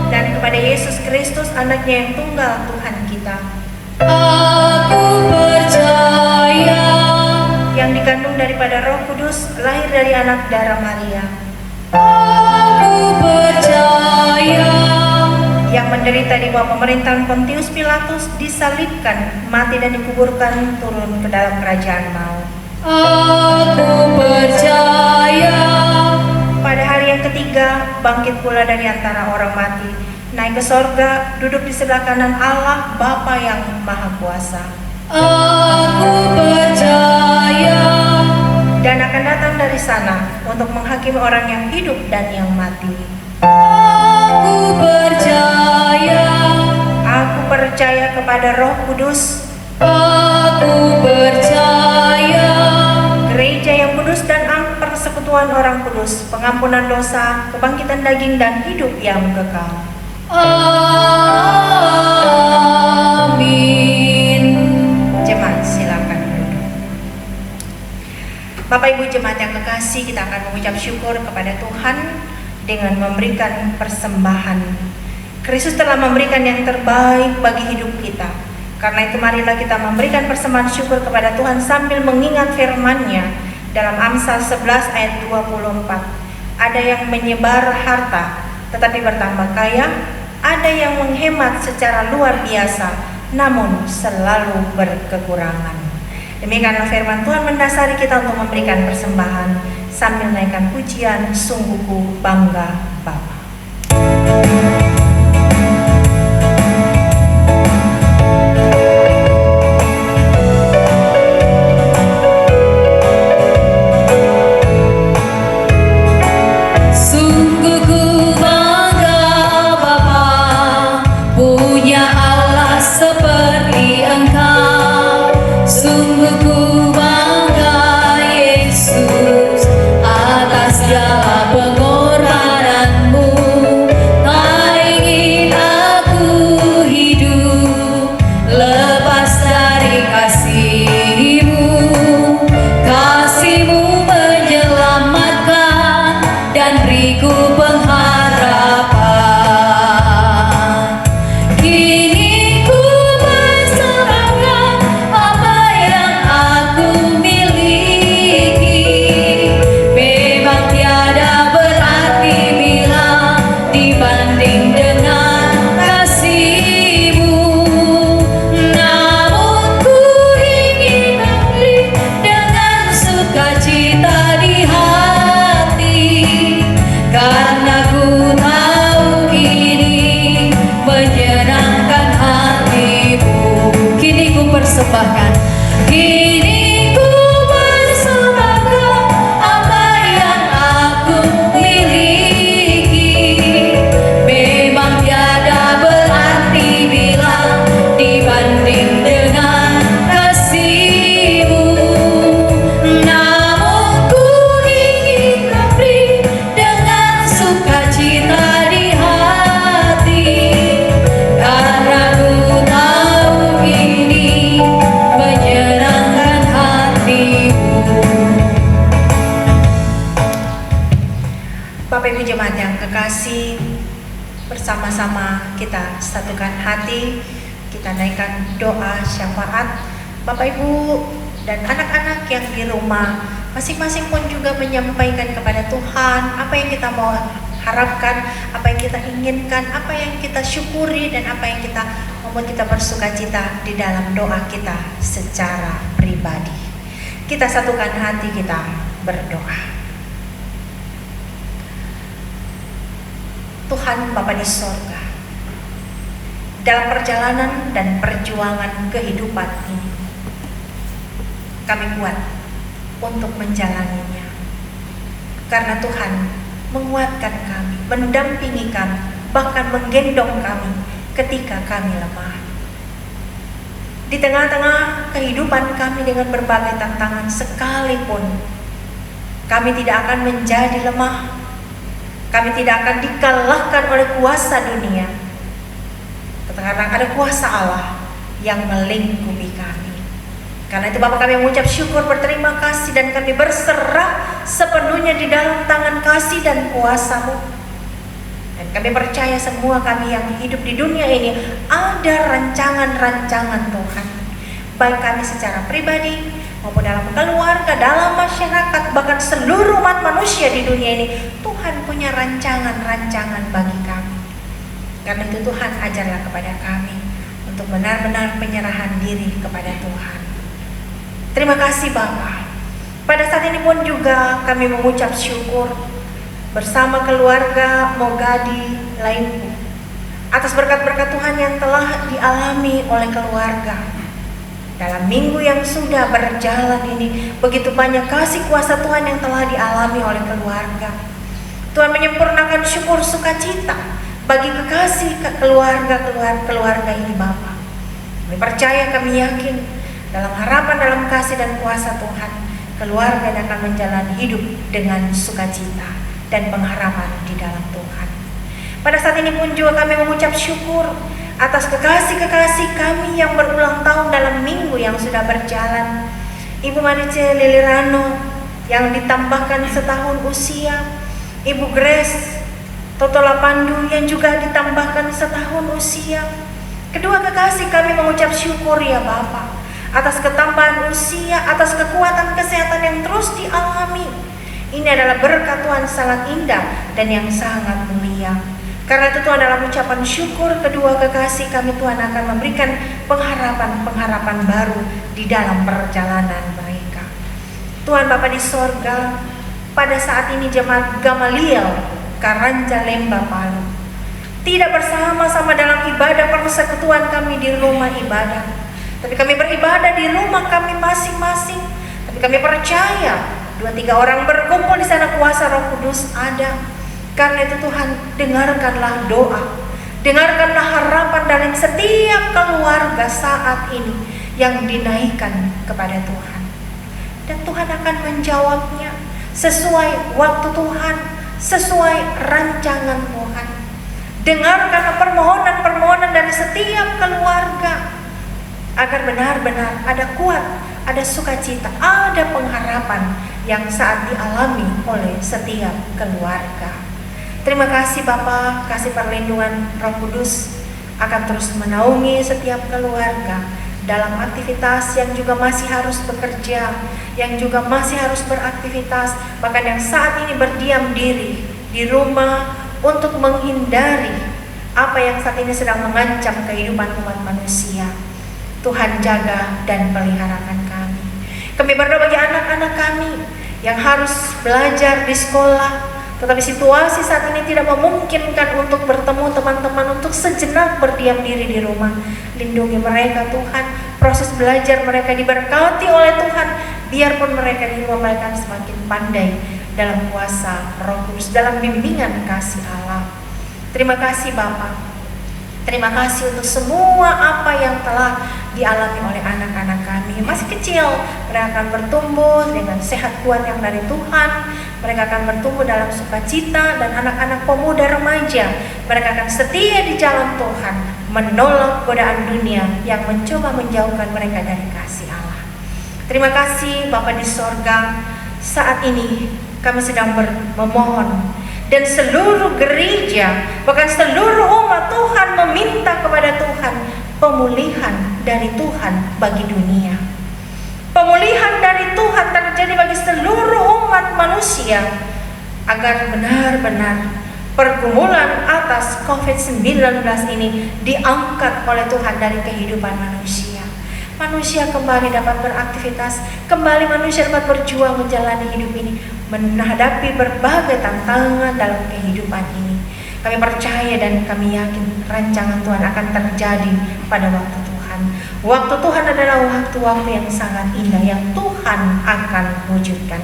S2: Dan kepada Yesus Kristus, anaknya yang tunggal Tuhan kita,
S4: Aku percaya.
S2: yang dikandung daripada Roh Kudus, lahir dari anak darah Maria,
S4: Aku percaya.
S2: yang menderita di bawah pemerintahan Pontius Pilatus, disalibkan, mati dan dikuburkan, turun ke dalam kerajaan maut.
S4: Aku percaya.
S2: Pada hari yang ketiga, bangkit pula dari antara orang mati, naik ke sorga, duduk di sebelah kanan Allah, Bapa yang Maha Kuasa.
S4: Aku percaya.
S2: Dan akan datang dari sana untuk menghakimi orang yang hidup dan yang mati.
S4: Aku percaya.
S2: Aku percaya kepada Roh Kudus,
S4: Aku percaya.
S2: gereja yang kudus dan persekutuan orang kudus, pengampunan dosa, kebangkitan daging dan hidup yang kekal.
S4: Amin.
S2: Jemaat silakan duduk. Bapak Ibu jemaat yang kekasih, kita akan mengucap syukur kepada Tuhan dengan memberikan persembahan. Kristus telah memberikan yang terbaik bagi hidup kita. Karena itu marilah kita memberikan persembahan syukur kepada Tuhan sambil mengingat firman-Nya dalam Amsal 11 ayat 24. Ada yang menyebar harta tetapi bertambah kaya, ada yang menghemat secara luar biasa namun selalu berkekurangan. Demikianlah firman Tuhan mendasari kita untuk memberikan persembahan sambil naikkan pujian, sungguhku bangga Bapa.
S4: Sungguh ku bangga Bapa, punya Allah seperti Engkau. Sungguh ku bangga Yesus atas segala pengorbananmu. Tak ingin aku hidup lepas dari kasih-Mu. Kasih-Mu menyelamatkan dan beriku pengharapan. Kini ku berserahkan apa yang aku miliki. Memang tiada berarti bila dibanding dengan kasih-Mu. Namun ku ingin memberi dengan sukacita di hati. Karena ku tahu ini menyenangkan hati-Mu. Kini ku persembahkan, kini ku persembahkan apa yang aku miliki. Memang tiada berarti bila dibanding dengan kasih-Mu. Namun ku ingin memberi dengan sukacita di hati. Karena ku tahu ini menyenangkan hati-Mu.
S2: Bapak Ibu jemaat yang kekasih, bersama-sama kita satukan hati, kita naikkan doa syafaat. Bapak Ibu dan anak-anak yang di rumah, masing-masing pun juga menyampaikan kepada Tuhan apa yang kita mau harapkan, apa yang kita inginkan, apa yang kita syukuri, dan apa yang kita membuat kita bersukacita di dalam doa kita secara pribadi. Kita satukan hati kita berdoa. Tuhan Bapa di sorga, dalam perjalanan dan perjuangan kehidupan ini, kami kuat untuk menjalaninya. Karena Tuhan menguatkan kami, mendampingi kami, bahkan menggendong kami ketika kami lemah. Di tengah-tengah kehidupan kami dengan berbagai tantangan sekalipun, kami tidak akan menjadi lemah. Kami tidak akan dikalahkan oleh kuasa dunia. Karena ada kuasa Allah yang melingkupi kami. Karena itu Bapa, kami mengucap syukur, berterima kasih, dan kami berserah sepenuhnya di dalam tangan kasih dan kuasa-Mu. Dan kami percaya semua kami yang hidup di dunia ini ada rancangan-rancangan Tuhan. Baik kami secara pribadi maupun dalam keluarga, dalam masyarakat, bahkan seluruh umat manusia di dunia ini, Tuhan punya rancangan-rancangan bagi kami. Karena itu Tuhan, ajarlah kepada kami untuk benar-benar penyerahan diri kepada Tuhan. Terima kasih Bapa. Pada saat ini pun juga kami mengucap syukur bersama keluarga Mogadi lainnya atas berkat-berkat Tuhan yang telah dialami oleh keluarga. Dalam minggu yang sudah berjalan ini, begitu banyak kasih kuasa Tuhan yang telah dialami oleh keluarga. Tuhan menyempurnakan syukur sukacita bagi kekasih keluarga ini Bapa. Kami percaya, kami yakin, dalam harapan, dalam kasih dan kuasa Tuhan, keluarga akan menjalani hidup dengan sukacita dan pengharapan di dalam Tuhan. Pada saat ini pun juga kami mengucap syukur atas kekasih-kekasih kami yang berulang tahun dalam minggu yang sudah berjalan. Ibu Marice Lilirano yang ditambahkan setahun usia, Ibu Grace Toto Lapandu yang juga ditambahkan setahun usia. Kedua kekasih kami mengucap syukur ya Bapa, atas ketambahan usia, atas kekuatan kesehatan yang terus dialami. Ini adalah berkat Tuhan sangat indah dan yang sangat mulia. Karena itu Tuhan, dalam ucapan syukur kedua kekasih kami, Tuhan akan memberikan pengharapan-pengharapan baru di dalam perjalanan mereka. Tuhan Bapa di sorga, pada saat ini jemaat Gamaliel Karanja Lemba Palu tidak bersama-sama dalam ibadah persekutuan kami di rumah ibadah, tapi kami beribadah di rumah kami masing-masing. Tapi kami percaya 2-3 orang berkumpul di sana, kuasa Roh Kudus ada. Karena itu Tuhan, dengarkanlah doa, dengarkanlah harapan dari setiap keluarga saat ini yang dinaikkan kepada Tuhan. Dan Tuhan akan menjawabnya sesuai waktu Tuhan, sesuai rancangan Tuhan. Dengarkan permohonan-permohonan dari setiap keluarga agar benar-benar ada kuat, ada sukacita, ada pengharapan yang saat dialami oleh setiap keluarga. Terima kasih Bapa, kasih perlindungan Roh Kudus akan terus menaungi setiap keluarga dalam aktivitas yang juga masih harus bekerja, yang juga masih harus beraktivitas, bahkan yang saat ini berdiam diri di rumah untuk menghindari apa yang saat ini sedang mengancam kehidupan umat manusia. Tuhan jaga dan peliharakan kami. Kami berdoa bagi anak-anak kami yang harus belajar di sekolah, tetapi situasi saat ini tidak memungkinkan untuk bertemu teman-teman, untuk sejenak berdiam diri di rumah. Lindungi mereka Tuhan, proses belajar mereka diberkati oleh Tuhan, biarpun mereka di rumah mereka semakin pandai dalam kuasa Roh Kudus, dalam bimbingan kasih Allah. Terima kasih Bapa. Terima kasih untuk semua apa yang telah dialami oleh anak-anak kami. Masih kecil, mereka akan bertumbuh dengan sehat kuat yang dari Tuhan. Mereka akan bertumbuh dalam sukacita, dan anak-anak pemuda remaja, mereka akan setia di jalan Tuhan, menolak godaan dunia yang mencoba menjauhkan mereka dari kasih Allah. Terima kasih Bapa di sorga, saat ini kami sedang memohon, dan seluruh gereja, bahkan seluruh umat Tuhan meminta kepada Tuhan pemulihan dari Tuhan bagi dunia. Pemulihan dari Tuhan terjadi terjadi bagi seluruh umat manusia, agar benar-benar pergumulan atas COVID-19 ini diangkat oleh Tuhan dari kehidupan manusia. Manusia kembali dapat beraktivitas, kembali manusia dapat berjuang menjalani hidup ini, menghadapi berbagai tantangan dalam kehidupan ini. Kami percaya dan kami yakin rancangan Tuhan akan terjadi pada waktu Tuhan. Waktu Tuhan adalah waktu-waktu yang sangat indah yang Tuhan akan wujudkan.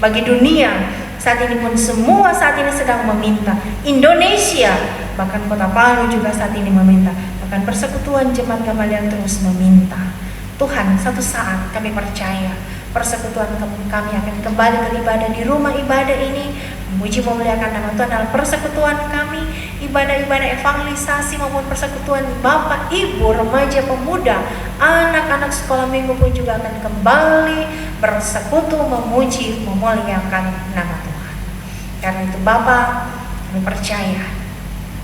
S2: Bagi dunia saat ini pun semua saat ini sedang meminta. Indonesia, bahkan Kota Palu juga saat ini meminta. Bahkan Persekutuan Jemaat Gamaliel terus meminta. Tuhan, satu saat kami percaya persekutuan kami akan kembali beribadah di rumah ibadah ini, memuji memuliakan nama Tuhan dalam persekutuan kami, ibadah-ibadah evangelisasi maupun persekutuan Bapak, Ibu, remaja, pemuda, anak-anak sekolah minggu pun juga akan kembali bersekutu memuji memuliakan nama Tuhan. Karena itu Bapak, kami percaya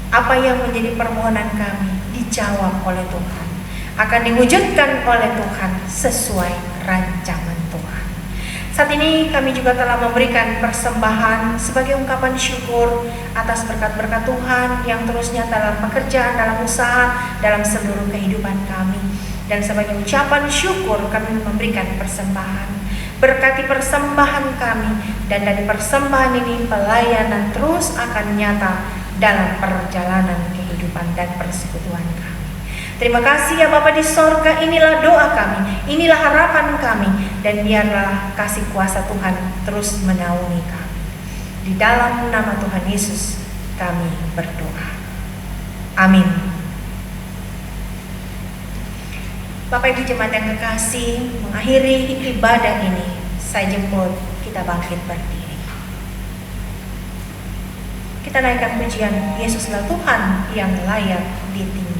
S2: apa yang menjadi permohonan kami dijawab oleh Tuhan, akan diwujudkan oleh Tuhan sesuai rancangan Tuhan. Saat ini kami juga telah memberikan persembahan sebagai ungkapan syukur atas berkat-berkat Tuhan yang terus nyata dalam pekerjaan, dalam usaha, dalam seluruh kehidupan kami. Dan sebagai ucapan syukur kami memberikan persembahan. Berkati persembahan kami, dan dari persembahan ini pelayanan terus akan nyata dalam perjalanan kehidupan dan persekutuan kami. Terima kasih ya Bapa di sorga, inilah doa kami, inilah harapan kami, dan biarlah kasih kuasa Tuhan terus menaungi kami. Di dalam nama Tuhan Yesus kami berdoa. Amin. Bapak Ibu jemaat yang kekasih, mengakhiri ibadah ini, saya jemput kita bangkit berdiri. Kita naikkan pujian Yesuslah Tuhan yang layak ditinggikan.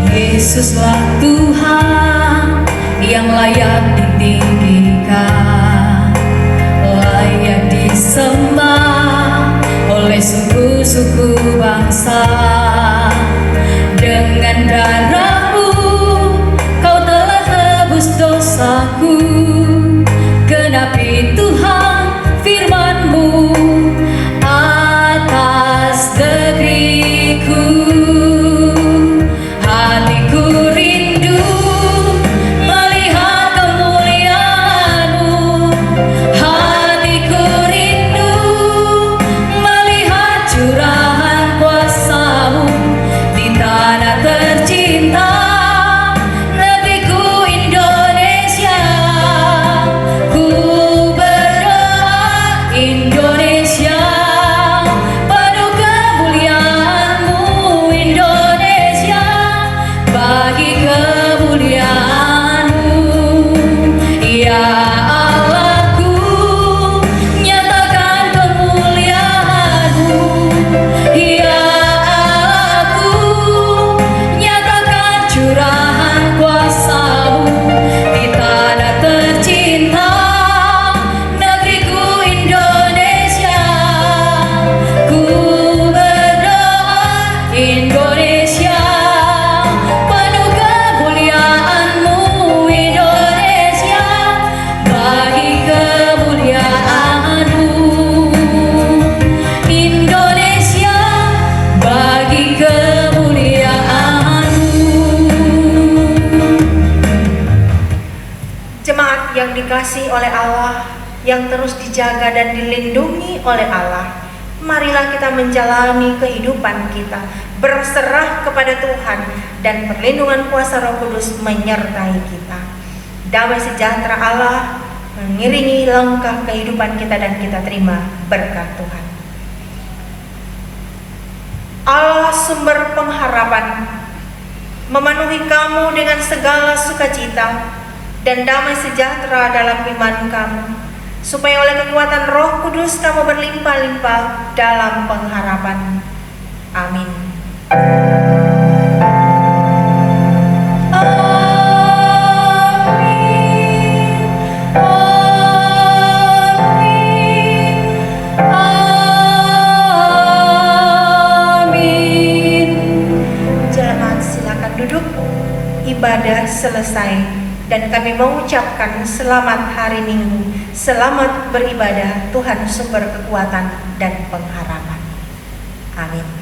S4: Yesuslah Tuhan yang layak ditinggikan, layak disembah oleh suku-suku bangsa. Dengan darah-Mu Kau telah tebus dosaku. Genapi Tuhan firman-Mu atas negeriku. Hatiku rindu melihat kemuliaan-Mu. Hatiku rindu melihat curahan kuasa-Mu di tanah tercinta, negeriku Indonesia. Ku berdoa Indonesia, penuh kemuliaan-Mu Indonesia, bagi kemuliaan-Mu. Ya Allahku, nyatakan kemuliaan-Mu. Ya Allahku, nyatakan curahan kuasa-Mu di tanah tercinta, negeriku Indonesia. Ku berdoa Indonesia, penuh kemuliaan-Mu Indonesia, bagi kemuliaan-Mu. Indonesia, bagi kemuliaan-Mu.
S2: Jemaat yang dikasihi oleh Allah, yang terus dijaga dan dilindungi oleh Allah, marilah kita menjalani kehidupan kita berserah kepada Tuhan, dan perlindungan kuasa Roh Kudus menyertai kita. Damai sejahtera Allah mengiringi langkah kehidupan kita, dan kita terima berkat Tuhan. Allah sumber pengharapan memenuhi kamu dengan segala sukacita dan damai sejahtera dalam iman kamu, supaya oleh kekuatan Roh Kudus kamu berlimpah-limpah dalam pengharapan. Amin.
S4: Amin.
S2: duduk. Ibadah selesai dan kami mengucapkan selamat hari Minggu, selamat beribadah, Tuhan sumber kekuatan dan pengharapan. Amin.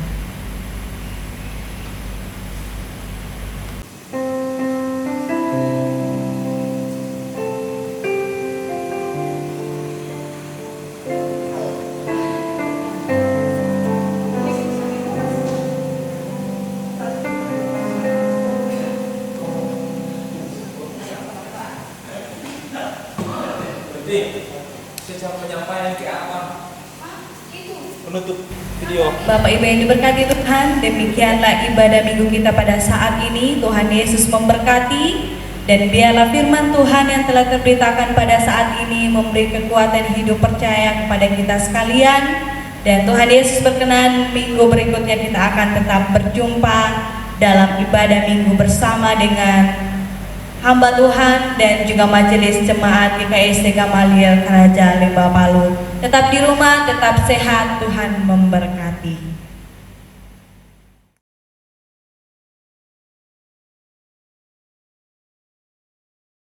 S5: Sejak penyampaian ke apa? Penutup video.
S1: Bapak Ibu yang diberkati Tuhan, demikianlah ibadah minggu kita pada saat ini. Tuhan Yesus memberkati, dan biarlah firman Tuhan yang telah terberitakan pada saat ini memberi kekuatan hidup percaya kepada kita sekalian. Dan Tuhan Yesus berkenan, minggu berikutnya kita akan tetap berjumpa dalam ibadah minggu bersama dengan hamba Tuhan dan juga majelis jemaat GKSD Gamaliel Karaja Lembah Palu. Tetap di rumah, tetap sehat, Tuhan memberkati.